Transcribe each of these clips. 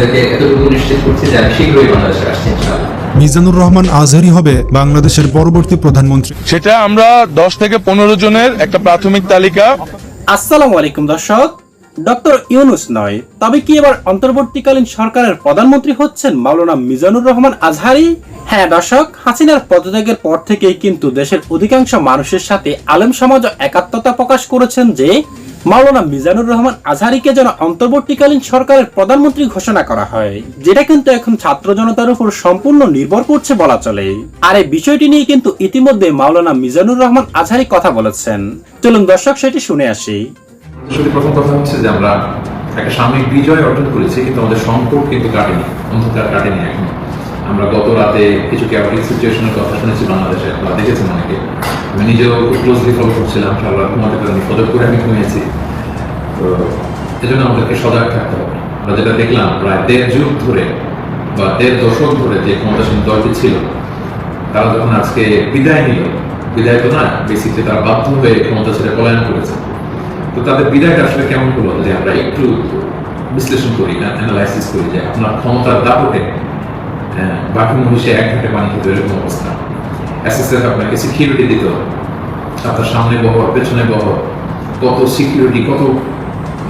আপনাদেরকে এতটুকু নিশ্চিত করছি যে আমি শীঘ্রই বাংলাদেশে আসছি ইনশাআল্লাহ। মিজানুর রহমান আজহারী হবে বাংলাদেশের পরবর্তী প্রধানমন্ত্রী। সেটা আমরা 10 থেকে 15 জনের একটা প্রাথমিক তালিকা। আসসালামু আলাইকুম দর্শক, ডক্টর ইউনূস নয়, তবে কি এবার অন্তর্বর্তীকালীন সরকারের প্রধানমন্ত্রী হচ্ছেন মাওলানা মিজানুর রহমান আজহারী? হ্যাঁ দর্শক, হাসিনার পদত্যাগের পর থেকেই কিন্তু দেশের অধিকাংশ মানুষের সাথে আলেম সমাজ একাত্মতা প্রকাশ করেছেন যে মাওলানা মিজানুর রহমান আজহারীকে যেন অন্তর্বর্তীকালীন সরকারের প্রধানমন্ত্রী ঘোষণা করা হয়, যেটা কিন্তু এখন ছাত্র জনতার উপর সম্পূর্ণ নির্ভর করছে বলা চলে। আর এই বিষয়টি নিয়ে কিন্তু ইতিমধ্যে মাওলানা মিজানুর রহমান আজহারী কথা বলেছেন। চলুন দর্শক সেটি শুনে আসি। প্রথম কথা হচ্ছে যে আমরা একটা সাময়িক বিজয় অর্জন করেছি, কিন্তু আমাদের সংকট কিন্তু কাটেনি, অন্ধকার কাটেনি এখন। আমরা গত রাতে কিছু ক্যাপিটাল সিচুয়েশনের কথা শুনেছি বাংলাদেশে, আপনারা দেখেছেন অনেকে। আমি নিজেও ক্লোজলি ফলো করছিলাম, সারা ঘুমাতে পারিনি, ফলো করে আমি ঘুমিয়েছি। তো এজন্য আমাদেরকে সজাগ থাকতে হবে। আমরা যেটা দেখলাম প্রায় 1.5 যুগ ধরে বা 1.5 দশক ধরে যে ক্ষমতাসীন দলটি ছিল, তারা যখন আজকে বিদায় নিল, বিদায় তো না, বেসিকলি তারা বাধ্য হয়ে ক্ষমতা ছেড়ে পলায়ন করেছে। তো তাদের বিদায়টা আসলে কেমন হলো যে আমরা একটু বিশ্লেষণ করি, না অ্যানালাইসিস করি যে আপনার ক্ষমতার দাপটে বাকি মহিষে এক ঘাটে পানি খেতে এরকম অবস্থা। এসএসএফ আপনাকে সিকিউরিটি দিত, আপনার সামনে বহর, পেছনে বহর, কত সিকিউরিটি, কত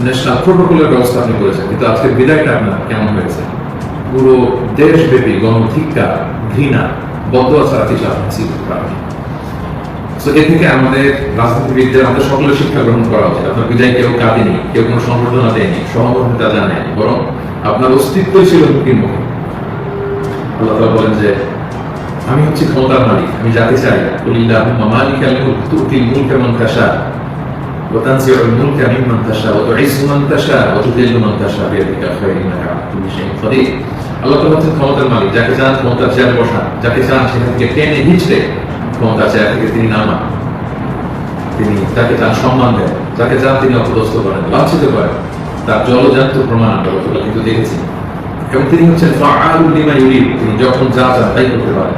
ন্যাশনাল প্রোটোকলের ব্যবস্থা আপনি করেছেন, কিন্তু আজকে বিদায়টা আপনার কেমন হয়েছে? পুরো দেশব্যাপী গণধিক্কার, ঘৃণা, বদয়া ছাড়া কিছু আপনি শিখতে পারেন। তো এ থেকে আমাদের রাজনীতিবিদদের, আমাদের সকলের শিক্ষা গ্রহণ করা উচিত। আপনার বিদায় কেউ কাঁদেনি, কেউ কোনো সংবর্ধনা দেয়নি, সহমর্মিতা জানায়নি, বরং আপনার অস্তিত্বই ছিল হুমকির মুখে। আল্লাহ তাআলা বলেন যে আমি হচ্ছি ক্ষমতার মালিক, আমি যাকে চাই। কুলিল্লাহুম্মা মালিকাল মুলক তুতিল মুলকা মান তাশা ওয়া তানজিউল মুলকা মিম্মান তাশা ওয়া তুইজ্জু মান তাশা ওয়া তুযিল্লু মান তাশা বিয়াদিকাল খায়র ইন্নাকা আলা কুল্লি শাইইন কাদির। আল্লাহ তাআলা হচ্ছেন ক্ষমতার মালিক, যাকে চান ক্ষমতার চেয়ারে বসান, যাকে চান সেখান থেকে টেনে হিঁচড়ে ক্ষমতার চেয়ার থেকে তিনি নামান। তিনি যাকে চান সম্মান দেন, যাকে চান তিনি অপদস্থ করেন, লাঞ্ছিত করেন। তার জলজান্ত প্রমাণ আমরা কিন্তু দেখেছি। এবং তিনি হচ্ছেন ফাআলুল লিমা ইউরিদ, তিনি যখন যা চান তাই করতে পারেন।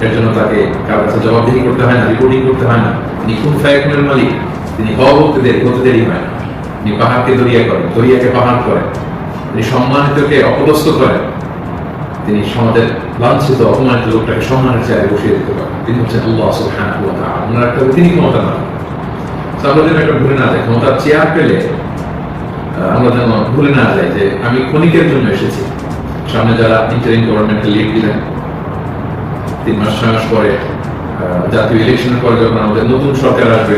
এর জন্য তাকে কারোর কাছে জবাবদিহি করতে হয় না, রিপোর্টিং করতে হয় না। তিনি কুন ফায়াকুনের মালিক, তিনি হতে দেরি হয় না। তিনি পাহাড়কে দরিয়া করেন, দরিয়াকে পাহাড় করেন। তিনি সম্মানিতকে অপদস্থ করেন। তিনি সমাজের লাঞ্ছিত অপমানিত লোকটাকে সম্মানের চেয়ারে বসিয়ে দিতে পারেন। তিনি হচ্ছেন আল্লাহ সুবহানাহু ওয়া তাআলা। আমরা একটা তিনি ক্ষমতা না, আমরা যেন একটা ভুলে না যাই, ক্ষমতার চেয়ার পেলে আমরা যেন ভুলে না যাই যে আমি ক্ষণিকের জন্য এসেছি। সামনে যারা ইন্টারিম গভর্নমেন্টের লিড দিলেন, 3 মাস 6 মাস পরে জাতীয় ইলেকশনের পরে যখন আমাদের নতুন সরকার আসবে,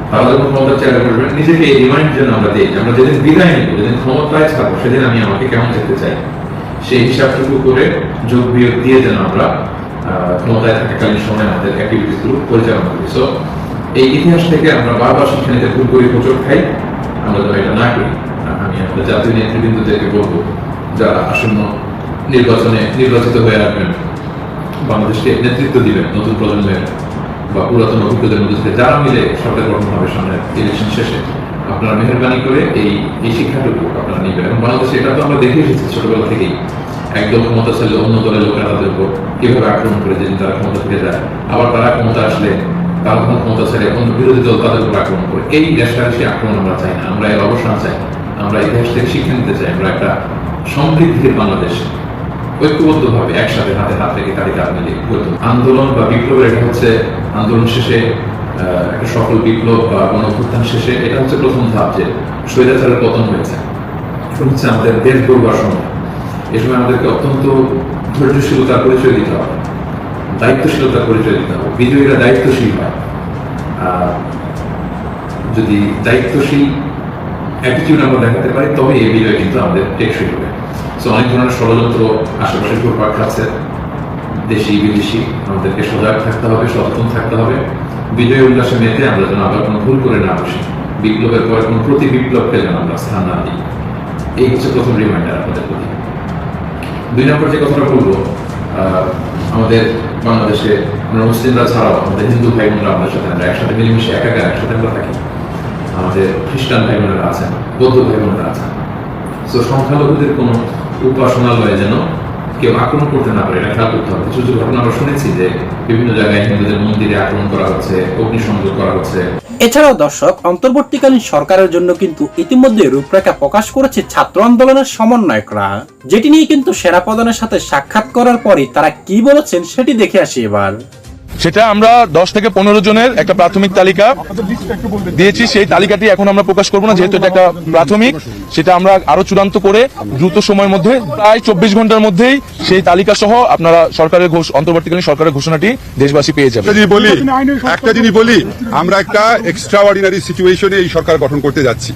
তারা যখন ক্ষমতার চেয়ারে বসবেন, নিজেকে এই রিমাইন্ড যেন আমরা দিই যে আমরা যেদিন বিদায় নিব, যেদিন ক্ষমতায় থাকবো, সেদিন আমি আমাকে কেমন দেখতে চাই, সেই হিসাবটুকু করে যোগ বিয়োগ দিয়ে যেন আমরা ক্ষমতায় থাকাকালীন সময় আমাদের অ্যাক্টিভিটিস গুলো পরিচালনা করি। সো এই ইতিহাস থেকে আমরা বারবার শিক্ষা নিতে ভুল করি, হোঁচট খাই, আমরা যেন এটা না করি। আমি আমাদের জাতীয় নেতৃবৃন্দদেরকে বলবো, যারা আসন্ন নির্বাচনে নির্বাচিত হয়ে আসবেন, বাংলাদেশকে নেতৃত্ব দিবেন, নতুন প্রজন্মের বা পুরাতন অভিজ্ঞদের মধ্যে থেকে যারা মিলে সরকার গঠন হবে সামনে ইলেকশন শেষে, আপনারা মেহরবানি করে এই শিক্ষাটুকু আপনারা নেবেন। এবং বাংলাদেশে এটা তো আমরা দেখে এসেছি ছোটবেলা থেকেই, একদল ক্ষমতা ছিল, অন্য দলের লোকেরা তাদের উপর কিভাবে আক্রমণ করে, যেদিন তারা ক্ষমতা থেকে যায়, আবার তারা ক্ষমতা আসলে তারা কোনো ক্ষমতা ছেড়ে অন্য বিরোধী দল তাদের উপর আক্রমণ করে। এই দেশাদেশি আক্রমণ আমরা চাই না, আমরা এর অবসান চাই। আমরা ইতিহাস থেকে শিক্ষা নিতে চাই। আমরা একটা সমৃদ্ধির বাংলাদেশ ঐক্যবদ্ধভাবে একসাথে হাতে হাত রেখে কাঁধে কাঁধ মিলিয়ে আন্দোলন বা বিপ্লবের, এটা হচ্ছে আন্দোলন শেষে একটা সফল বিপ্লব বা গণঅভ্যুত্থান শেষে এটা হচ্ছে প্রথম ধাপ, যে স্বৈরাচারের পতন হয়েছে। এখন হচ্ছে আমাদের দেশ গড়বার সময়। এ সময় আমাদেরকে অত্যন্ত ধৈর্যশীলতার পরিচয় দিতে হবে, দায়িত্বশীলতার পরিচয় দিতে হবে। বিজয়ীরা দায়িত্বশীল হয়। যদি দায়িত্বশীল অ্যাটিটিউড আমরা দেখাতে পারি, তবে এই বিজয় কিন্তু আমাদের টেকসই হবে। সো অনেক ধরনের ষড়যন্ত্র আশেপাশে ঘুরপাক খাচ্ছে, দেশি বিদেশি। আমাদেরকে সজাগ থাকতে হবে, সচেতন থাকতে হবে। বিজয় উল্লাসে মেতে আমরা যেন আবার কোনো ভুল করে না বসি, বিপ্লবের পরে কোনো প্রতি বিপ্লবকে যেন আমরা স্থান না দিই। এই হচ্ছে প্রথম রিমাইন্ডার আপনাদের প্রতি। 2 নম্বর যে কথাটা বলবো, আমাদের বাংলাদেশে আমরা মুসলিমরা ছাড়াও আমাদের হিন্দু ভাই বোনরা আমাদের সাথে, আমরা একসাথে মিলেমিশে একাকার একসাথে আমরা থাকি। আমাদের খ্রিস্টান ভাই বোনেরা আছেন, বৌদ্ধ ভাই বোনেরা আছেন। তো সংখ্যালঘুদের কোনো উপাসনালয়ে যেন কেউ আক্রমণ করতে না পারে, এটা খেয়াল করতে হবে। কিছু কিছু ঘটনা আমরা শুনেছি যে বিভিন্ন জায়গায় হিন্দুদের মন্দিরে আক্রমণ করা হচ্ছে, অগ্নিসংযোগ করা হচ্ছে। এছাড়াও দর্শক, অন্তর্বর্তীকালীন সরকারের জন্য কিন্তু ইতিমধ্যে রূপরেখা প্রকাশ করেছে ছাত্র আন্দোলনের সমন্বয়করা, যেটি নিয়ে কিন্তু সেনাপ্রধানের সাথে সাক্ষাৎ করার পরে তারা কি বলেছেন সেটি দেখে আসি এবার। সেটা আমরা 10 থেকে 15 জনের একটা প্রাথমিক তালিকা দিয়েছি। সেই তালিকাটি এখন আমরা প্রকাশ করবো না, যেহেতু এটা একটা প্রাথমিক। সেটা আমরা আরো চূড়ান্ত করে দ্রুত সময়ের মধ্যে, প্রায় 24 ঘন্টার মধ্যেই সেই তালিকা সহ আপনারা সরকারের অন্তর্বর্তীকালীন সরকারের ঘোষণাটি দেশবাসী পেয়ে যাবে। একটা জিনিস বলি, আমরা একটা এক্সট্রা অর্ডিনারি সিচুয়েশনে এই সরকার গঠন করতে যাচ্ছি।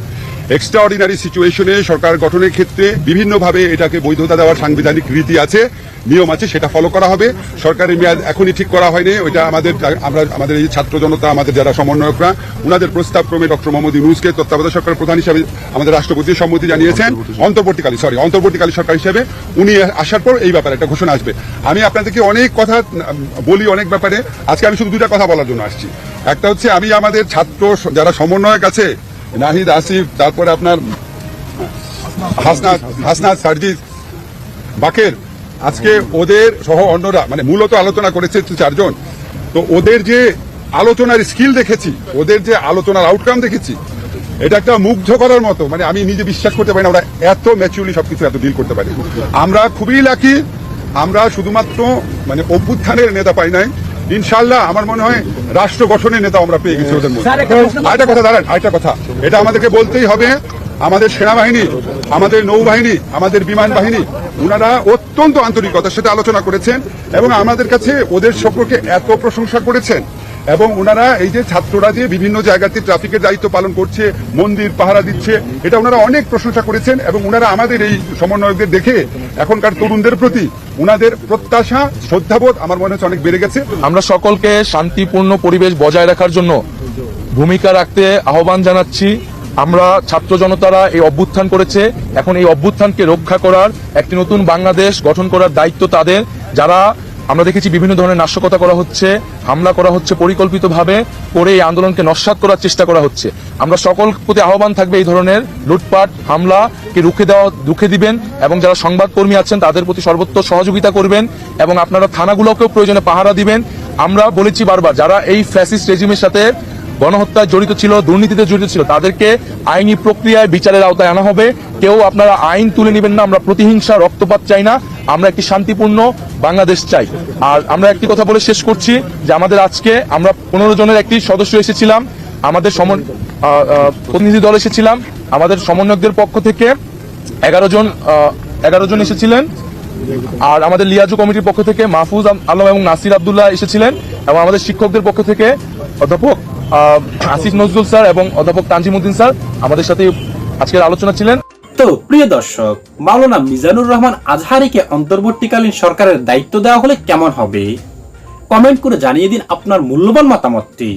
এক্সট্রা অর্ডিনারি সিচুয়েশনে সরকার গঠনের ক্ষেত্রে বিভিন্নভাবে এটাকে বৈধতা দেওয়ার সাংবিধানিক রীতি আছে, নিয়ম আছে, সেটা ফলো করা হবে। সরকারের মেয়াদ এখনই ঠিক করা হয়নি, ওইটা আমাদের এই ছাত্র জনতা, আমাদের যারা সমন্বয়করা, ওনাদের প্রস্তাব ক্রমে ডক্টর মোহাম্মদ ইউনূসকে তত্ত্বাবধায়ক সরকার প্রধান হিসেবে আমাদের রাষ্ট্রপতি সম্মতি জানিয়েছেন। অন্তর্বর্তীকালীন সরকার হিসেবে উনি আসার পর এই ব্যাপারে একটা ঘোষণা আসবে। আমি আপনাদেরকে অনেক কথা বলি, অনেক ব্যাপারে। আজকে আমি শুধু দুটা কথা বলার জন্য আসছি। একটা হচ্ছে, আমি আমাদের ছাত্র যারা সমন্বয়ক আছে, নাহিদ, আসিফ, তারপরে আপনার হাসনাত, সার্জিস, বাকের, আজকে ওদের সহ অন্যরা মানে মূলত আলোচনা করেছে 4 জন। তো ওদের যে আলোচনার স্কিল দেখেছি, ওদের যে আলোচনার আউটকাম দেখেছি, এটা একটা মুগ্ধ করার মতো। মানে আমি নিজে বিশ্বাস করতে পারি না ওরা এত ম্যাচুরলি সবকিছু এত ডিল করতে পারে। আমরা খুবই লাকি, আমরা শুধুমাত্র মানে অভ্যুত্থানের নেতা পাই নাই, ইনশাআল্লাহ আমার মনে হয় রাষ্ট্র গঠনের নেতা আমরা পেয়ে গেছি ওদের মধ্যে। আরেকটা কথা, এটা আমাদেরকে বলতেই হবে, আমাদের সেনাবাহিনী, আমাদের নৌবাহিনী, আমাদের বিমান বাহিনী, ওনারা অত্যন্ত আন্তরিকতার সাথে আলোচনা করেছেন এবং আমাদের কাছে ওদের সম্পর্কে এত প্রশংসা করেছেন। এবং ওনারা এই যে ছাত্ররা যে বিভিন্ন জায়গাতে ট্রাফিকের দায়িত্ব পালন করছে, মন্দির পাহারা দিচ্ছে, এটা ওনারা অনেক প্রশংসা করেছেন। এবং ওনারা আমাদের এই সমন্বয়কদের দেখে এখনকার তরুণদের প্রতি ওনাদের প্রত্যাশা, শ্রদ্ধাবোধ আমার মনে হচ্ছে অনেক বেড়ে গেছে। আমরা সকলকে শান্তিপূর্ণ পরিবেশ বজায় রাখার জন্য ভূমিকা রাখতে আহ্বান জানাচ্ছি। আমরা ছাত্র জনতারা এই অভ্যুত্থান করেছে, এখন এই অভ্যুত্থানকে রক্ষা করার, একটি নতুন বাংলাদেশ গঠন করার দায়িত্ব তাদের। যারা আমরা দেখেছি বিভিন্ন ধরনের নাশকতা করা হচ্ছে, হামলা করা হচ্ছে পরিকল্পিতভাবে করে এই আন্দোলনকে নস্যাৎ করার চেষ্টা করা হচ্ছে। আমরা সকল প্রতি আহ্বান থাকবে এই ধরনের লুটপাট হামলাকে রুখে দিবেন এবং যারা সংবাদকর্মী আছেন তাদের প্রতি সর্বোচ্চ সহযোগিতা করবেন এবং আপনারা থানাগুলোকেও প্রয়োজনে পাহারা দিবেন। আমরা বলেছি বারবার, যারা এই ফ্যাসিস্ট রেজিমের সাথে গণহত্যায় জড়িত ছিল, দুর্নীতিতে জড়িত ছিল, তাদেরকে আইনি প্রক্রিয়ায় বিচারের আওতায় আনা হবে। কেউ আপনারা আইন তুলে নেবেন না। আমরা প্রতিহিংসা, রক্তপাত চাই না, আমরা একটি শান্তিপূর্ণ বাংলাদেশ চাই। আর আমরা একটি কথা বলে শেষ করছি যে আমাদের আজকে আমরা 15 জনের একটি সদস্য এসেছিলাম, আমাদের প্রতিনিধি দল এসেছিলাম, আমাদের সমন্বয়কদের পক্ষ থেকে 11 জন এসেছিলেন, আর আমাদের লিয়াজু কমিটির পক্ষ থেকে মাহফুজ আলম এবং নাসির আব্দুল্লাহ এসেছিলেন, এবং আমাদের শিক্ষকদের পক্ষ থেকে অধ্যাপক আসিফ নজরুল স্যার এবং অধ্যাপক তানজিমউদ্দিন স্যার আমাদের সাথে আজকের আলোচনা ছিলেন। তো প্রিয় দর্শক, মাওলানা মিজানুর রহমান আজহারীকে অন্তর্বর্তীকালীন সরকারের দায়িত্ব দেওয়া হলে কেমন হবে? কমেন্ট করে জানিয়ে দিন আপনার মূল্যবান মতামতটি।